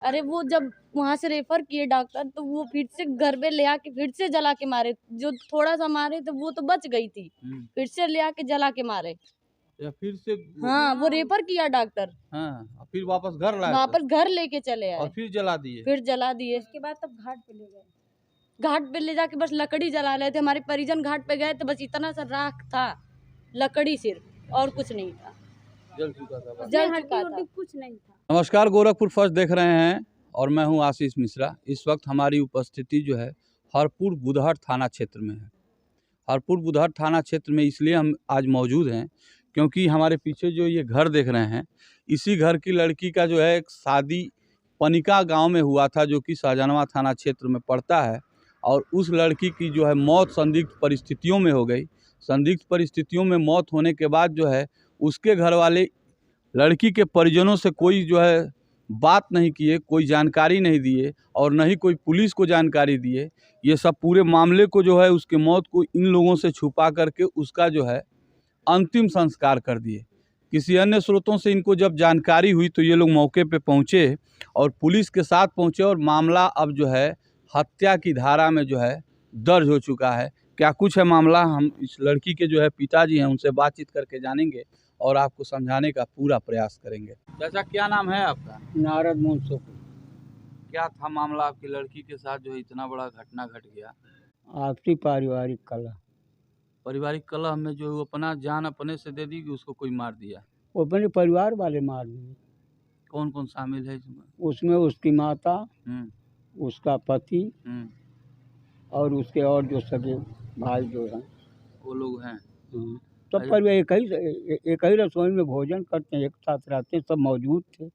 अरे वो जब वहाँ से रेफर किए डॉक्टर तो वो फिर से घर पे ले आके फिर से जला के मारे। जो थोड़ा सा मारे तो वो तो बच गई थी, फिर से ले आके जला के मारे। या फिर से हाँ, वो रेफर किया डॉक्टर, हाँ, फिर वापस घर लाए वापस घर लेके चले और आए, फिर जला दिए। फिर जला दिए। उसके बाद तब घाट पे ले गए, घाट पे ले जाके बस लकड़ी जला रहे थे। हमारे परिजन घाट पे गए तो बस इतना सा राख था, लकड़ी सिर्फ, और कुछ नहीं था, जल चुका था बस। जल चुका था, कुछ नहीं था। नमस्कार, गोरखपुर फर्स्ट देख रहे हैं और मैं हूं आशीष मिश्रा। इस वक्त हमारी उपस्थिति जो है हरपुर बुधहर थाना क्षेत्र में है। हरपुर बुधहर थाना क्षेत्र में इसलिए हम आज मौजूद हैं क्योंकि हमारे पीछे जो ये घर देख रहे हैं, इसी घर की लड़की का जो है एक शादी पनिका गांव में हुआ था, जो कि शाहजहां थाना क्षेत्र में पड़ता है। और उस लड़की की जो है मौत संदिग्ध परिस्थितियों में हो गई। संदिग्ध परिस्थितियों में मौत होने के बाद जो है उसके घर वाले लड़की के परिजनों से कोई जो है बात नहीं किए, कोई जानकारी नहीं दिए और न ही कोई पुलिस को जानकारी दिए। ये सब पूरे मामले को जो है उसके मौत को इन लोगों से छुपा करके उसका जो है अंतिम संस्कार कर दिए। किसी अन्य स्रोतों से इनको जब जानकारी हुई तो ये लोग मौके पे पहुँचे और पुलिस के साथ पहुँचे और मामला अब जो है हत्या की धारा में जो है दर्ज हो चुका है। क्या कुछ है मामला, हम इस लड़की के जो है पिताजी हैं उनसे बातचीत करके जानेंगे और आपको समझाने का पूरा प्रयास करेंगे। चाचा, क्या नाम है आपका? नारद मुंसो। क्या था मामला आपकी लड़की के साथ जो है इतना बड़ा घटना घट गया? आपसी पारिवारिक कलह। पारिवारिक कलह में जो अपना जान अपने से दे दी कि उसको कोई मार दिया? वो अपने परिवार वाले मार दिए। कौन कौन शामिल है इसमें? उसमें उसकी माता, उसका पति और उसके और जो सगे भाई जो हैं वो लोग हैं। सब परिवार एक ही रसोई में भोजन करते हैं, एक साथ रहते हैं, सब मौजूद थे।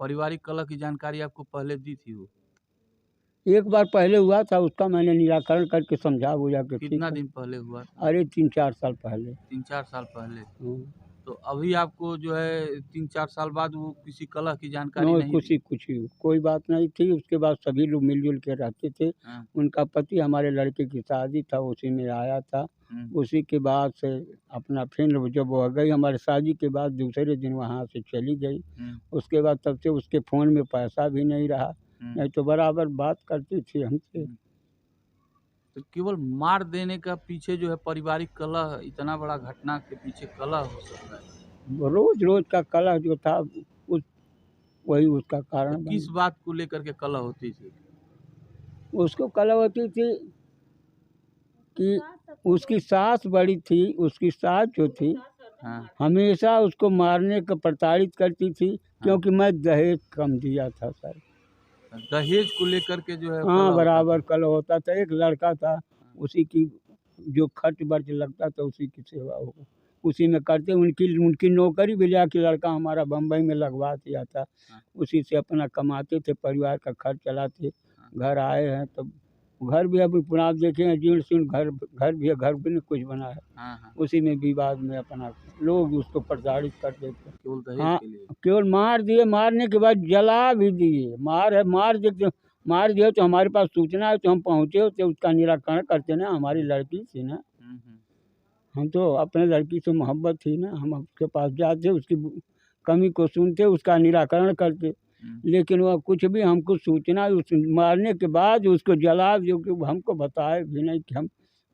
पारिवारिक कलह की जानकारी आपको पहले दी थी? वो एक बार पहले हुआ था, उसका मैंने निराकरण करके समझा बुझा के। कितना दिन पहले हुआ था? अरे 3-4 साल पहले। 3-4 साल पहले। तो अभी आपको जो है 3-4 साल बाद वो किसी कलह की जानकारी नहीं? कुछ कोई बात नहीं थी। उसके बाद सभी लोग मिलजुल के रहते थे। उनका पति हमारे लड़के की शादी था उसी में आया था। उसी के बाद से अपना फिर जब वो गई हमारे शादी के बाद दूसरे दिन वहाँ से चली गई। उसके बाद तब से उसके फ़ोन में पैसा भी नहीं रहा, नहीं तो बराबर बात करती थी हमसे। तो केवल मार देने का पीछे जो है पारिवारिक कलह, इतना बड़ा घटना के पीछे कलह हो सकता है? रोज रोज का कलह जो था वही उसका कारण। तो किस बात को लेकर के कलह होती थी? उसको कलह होती थी कि उसकी सास बड़ी थी, उसकी सास जो थी हमेशा उसको मारने का प्रताड़ित करती थी। क्योंकि मैं दहेज कम दिया था सर। दहेज को लेकर के जो है हाँ, बराबर कलह होता था। एक लड़का था, उसी की जो खर्च बर्च लगता था उसी की सेवा हो, उसी में करते। उनकी नौकरी भी जाके लड़का हमारा बम्बई में लगवा दिया था। उसी से अपना कमाते थे, परिवार का खर्च चलाते। घर आए हैं तो घर भी अभी पुनः आप देखें जीर्ण शीर्ण घर भी है, घर भी नहीं कुछ बना है। उसी में विवाद में अपना लोग उसको प्रताड़ित कर देते। हाँ, केवल मार दिए, मारने के बाद जला भी दिए। मार दिए तो हमारे पास सूचना है तो हम पहुँचे होते, उसका निराकरण करते ना। हमारी लड़की थी ना, हम तो अपने लड़की से मोहब्बत थी ना, हम उसके पास जाते, उसकी कमी को सुनते, उसका निराकरण करते। लेकिन वह कुछ भी हमको सूचना उस मारने के बाद उसको जला, जो कि हमको बताए भी नहीं कि हम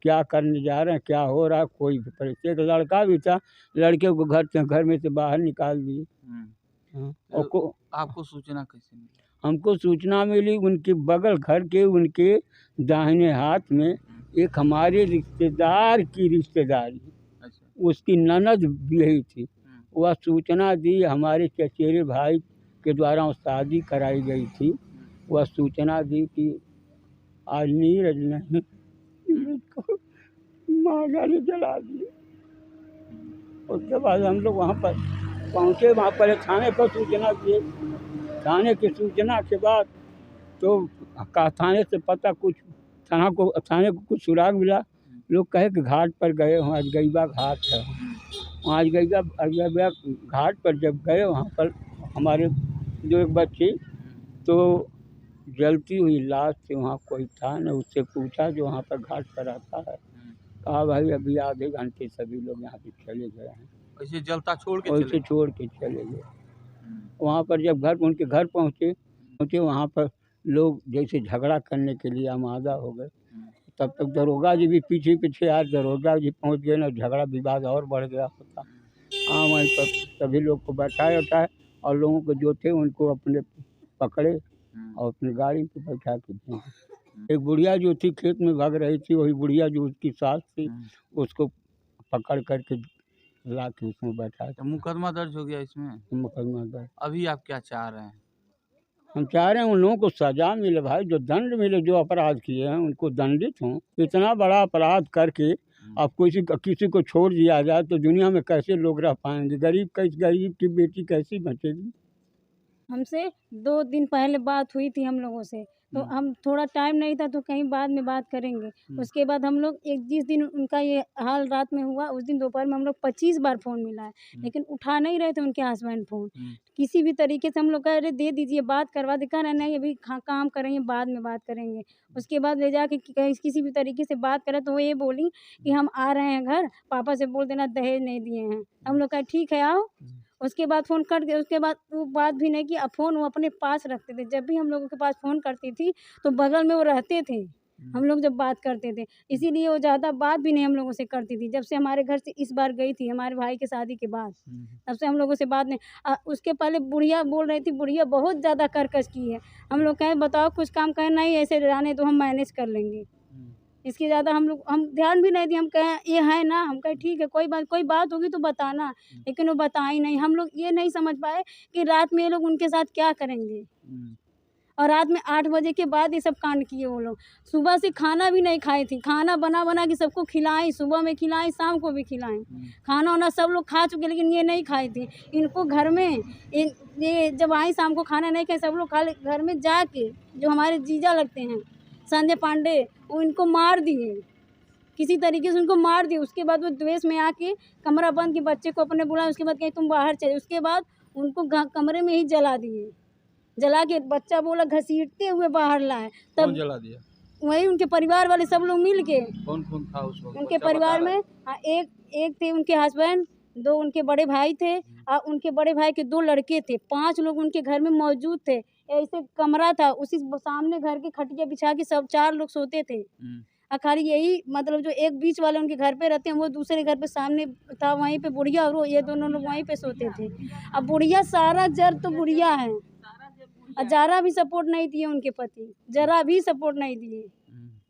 क्या करने जा रहे हैं, क्या हो रहा है। कोई भी परिस्थिति, एक लड़का भी था, लड़के को घर में से बाहर निकाल दिए। और आपको सूचना कैसे मिली? हमको सूचना मिली उनके बगल घर के, उनके दाहिने हाथ में एक हमारे रिश्तेदार की रिश्तेदारी, उसकी ननद भी थी। वह सूचना दी, हमारे चचेरे भाई के द्वारा शादी कराई गई थी। वह सूचना दी कि आज नीरज नहीं, को मार जला दिए। उसके बाद हम लोग वहाँ पर पहुँचे, वहाँ पर थाने पर सूचना दिए। थाने की सूचना के बाद तो थाने से पता कुछ थाने को कुछ सुराग मिला। लोग कहे कि घाट पर गए, वहाँ अजगैबा घाट है, वहाँ अजगैबा घाट पर जब गए, वहाँ पर हमारे जो एक बच्ची तो जलती हुई लाश थी, वहाँ कोई था न। उससे पूछा जो वहाँ पर घाट पर आता है, कहा भाई अभी आधे घंटे सभी लोग यहाँ से चले गए हैं। ऐसे जलता छोड़ के चले गए। वहाँ पर जब उनके घर पहुँचे क्योंकि वहाँ पर लोग जैसे झगड़ा करने के लिए आमादा हो गए। तब तक दरोगा जी भी पीछे पीछे आए, दरोगा जी पहुँच गए ना, झगड़ा विवाद और बढ़ गया होता। हाँ, वहीं पर सभी लोग को बैठाया उठाया और लोगों को जो थे उनको अपने पकड़े और अपनी गाड़ी पे बैठा के भेजे। एक बुढ़िया जो थी खेत में भाग रही थी, वही बुढ़िया जो उसकी सास थी, उसको पकड़ करके ला के उसमें बैठा तो मुकदमा दर्ज हो गया इसमें। मुकदमा दर्ज। अभी आप क्या चाह रहे हैं? हम चाह रहे हैं उन लोगों को सजा मिले भाई, जो दंड मिले, जो अपराध किए हैं उनको दंडित हों। इतना बड़ा अपराध करके अब किसी को छोड़ दिया जाए तो दुनिया में कैसे लोग रह पाएंगे? गरीब की बेटी कैसी बचेगी? हमसे 2 दिन पहले बात हुई थी हम लोगों से, तो हम थोड़ा टाइम नहीं था तो कहीं बाद में बात करेंगे। उसके बाद हम लोग जिस दिन उनका ये हाल रात में हुआ, उस दिन दोपहर में हम लोग 25 बार फ़ोन मिलाए, लेकिन उठा नहीं रहे थे उनके हस्बैंड फ़ोन। किसी भी तरीके से हम लोग कह रहे दे दीजिए, बात करवा दे, कह रहे नहीं अभी काम करेंगे, बाद में बात करेंगे। उसके बाद ले जाके किसी भी तरीके से बात करा तो वो ये बोली कि हम आ रहे हैं घर, पापा से बोल देना दहेज नहीं दिए हैं। हम लोग कहा ठीक है आओ। उसके बाद फ़ोन कट गया। उसके बाद वो बात भी नहीं की। अब फ़ोन वो अपने पास रखते थे। जब भी हम लोगों के पास फ़ोन करती थी तो बगल में वो रहते थे, हम लोग जब बात करते थे, इसीलिए वो ज़्यादा बात भी नहीं हम लोगों से करती थी। जब से हमारे घर से इस बार गई थी हमारे भाई की शादी के बाद, तब से हम लोगों से बात नहीं। उसके पहले बुढ़िया बोल रही थी, बुढ़िया बहुत ज़्यादा करकश की है। हम लोग कहें बताओ कुछ काम कहें नहीं ऐसे रहने तो हम मैनेज कर लेंगे। इसके ज़्यादा हम ध्यान भी नहीं दिए। हम कहें ये है ना, हम कहें ठीक है कोई बात होगी तो बताना, लेकिन वो बताई नहीं। हम लोग ये नहीं समझ पाए कि रात में ये लोग उनके साथ क्या करेंगे। और रात में 8 बजे के बाद ये सब कांड किए वो लोग। सुबह से खाना भी नहीं खाई थी, खाना बना के सबको खिलाई, सुबह में खिलाई, शाम को भी खिलाई। खाना वाना सब लोग खा चुके, लेकिन ये नहीं खाई थी। इनको घर में ये जब आई शाम को खाना नहीं खाए, सब लोग खा ले। घर में जाके जो हमारे जीजा लगते हैं संजय पांडे, वो इनको मार दिए, किसी तरीके से उनको मार दिए। उसके बाद वो द्वेष में आके कमरा बंद के बच्चे को अपने बुलाया। उसके बाद कहीं तुम बाहर चले। उसके बाद उनको कमरे में ही जला दिए। जला के बच्चा बोला घसीटते हुए बाहर लाए। तब जला दिया? वही उनके परिवार वाले सब लोग मिल के। कौन कौन था उस वक्त? उनके परिवार में एक थे उनके हस्बैंड, 2 उनके बड़े भाई थे और उनके बड़े भाई के 2 लड़के थे। 5 लोग उनके घर में मौजूद थे। ऐसे कमरा था, उसी सामने घर के खटिया बिछा के सब 4 लोग सोते थे। खाली यही मतलब जो एक बीच वाले उनके घर पे रहते हैं, वो दूसरे घर पे सामने था, वहीं पे बुढ़िया और वो ये दोनों लोग वहीं पे सोते थे। अब बुढ़िया सारा जर तो बुढ़िया है, जरा भी सपोर्ट नहीं दिए उनके पति, जरा भी सपोर्ट नहीं दिए,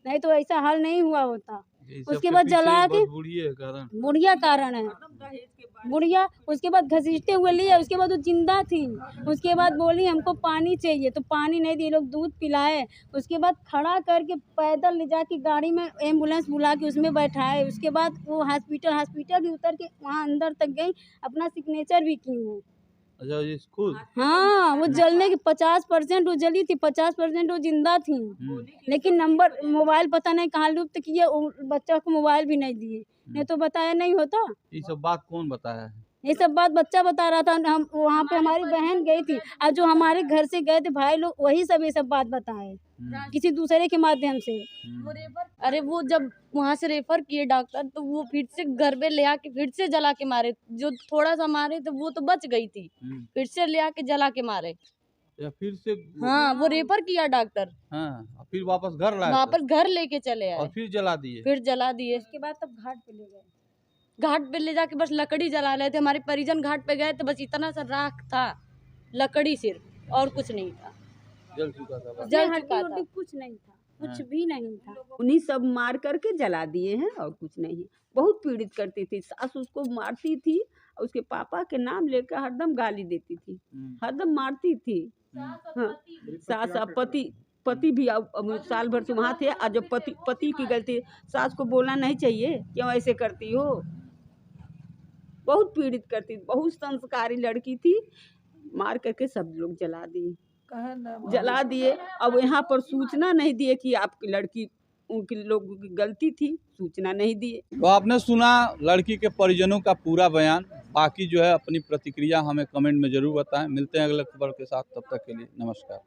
नहीं तो ऐसा हाल नहीं हुआ होता। उसके बाद जला के बुढ़िया कारण है, बुढ़िया। उसके बाद घसीटते हुए लिए। उसके बाद वो जिंदा थी। उसके बाद बोली हमको पानी चाहिए, तो पानी नहीं दिए, लोग दूध पिलाए। उसके बाद खड़ा करके पैदल ले जाके गाड़ी में एम्बुलेंस बुला के उसमें बैठाए। उसके बाद वो हॉस्पिटल भी उतर के वहाँ अंदर तक गई, अपना सिग्नेचर भी की वो। अच्छा ये खुद? हाँ, वो जलने की 50% वो जली थी, 50% वो जिंदा थी। लेकिन नंबर मोबाइल पता नहीं कहाँ लुप्त किए, बच्चा को मोबाइल भी नहीं दिए, नहीं तो बताया नहीं होता। ये सब बात कौन बताया है? ये सब बात बच्चा बता रहा था। हम वहाँ पे हमारी बहन गई थी और जो हमारे घर से गए थे भाई लोग, वही सब ये सब बात बताए किसी दूसरे के माध्यम से। अरे वो जब वहाँ से रेफर किए डॉक्टर, तो वो फिर से घर पे ले आके फिर से जला के मारे। जो थोड़ा सा मारे तो वो तो बच गई थी, फिर से ले आके जला के मारे। या फिर से? हाँ, वो रेफर किया डॉक्टर। हाँ, फिर वापस घर लाए? वापस घर लेके चले आए और फिर जला दिए? फिर जला दिए। उसके बाद तब घाट पे ले गए। घाट पे ले जाके बस लकड़ी जला रहे थे। हमारे परिजन घाट पे गए तो बस इतना सा राख था, लकड़ी सिर्फ, और कुछ नहीं था। जल चुका था बस। जल चुका था, कुछ नहीं था, कुछ भी नहीं था। उन्हीं सब मार करके जला दिए हैं और कुछ नहीं। बहुत पीड़ित करती थी, सास उसको मारती थी और उसके पापा के नाम लेकर हरदम गाली देती थी, हरदम मारती थी। हाँ, सास पति भी अब साल भर से वहाँ थे। और जब पति की गलती, सास को बोलना नहीं चाहिए क्यों ऐसे करती हो। बहुत पीड़ित करती, बहुत संस्कारी लड़की थी। मार करके सब लोग जला दिए। अब यहाँ पर सूचना नहीं दिए कि आपकी लड़की, उनकी लोगों की गलती थी, सूचना नहीं दिए। तो आपने सुना लड़की के परिजनों का पूरा बयान। बाकी जो है अपनी प्रतिक्रिया हमें कमेंट में जरूर बताएं। मिलते हैं अगले खबर के साथ, तब तक के लिए नमस्कार।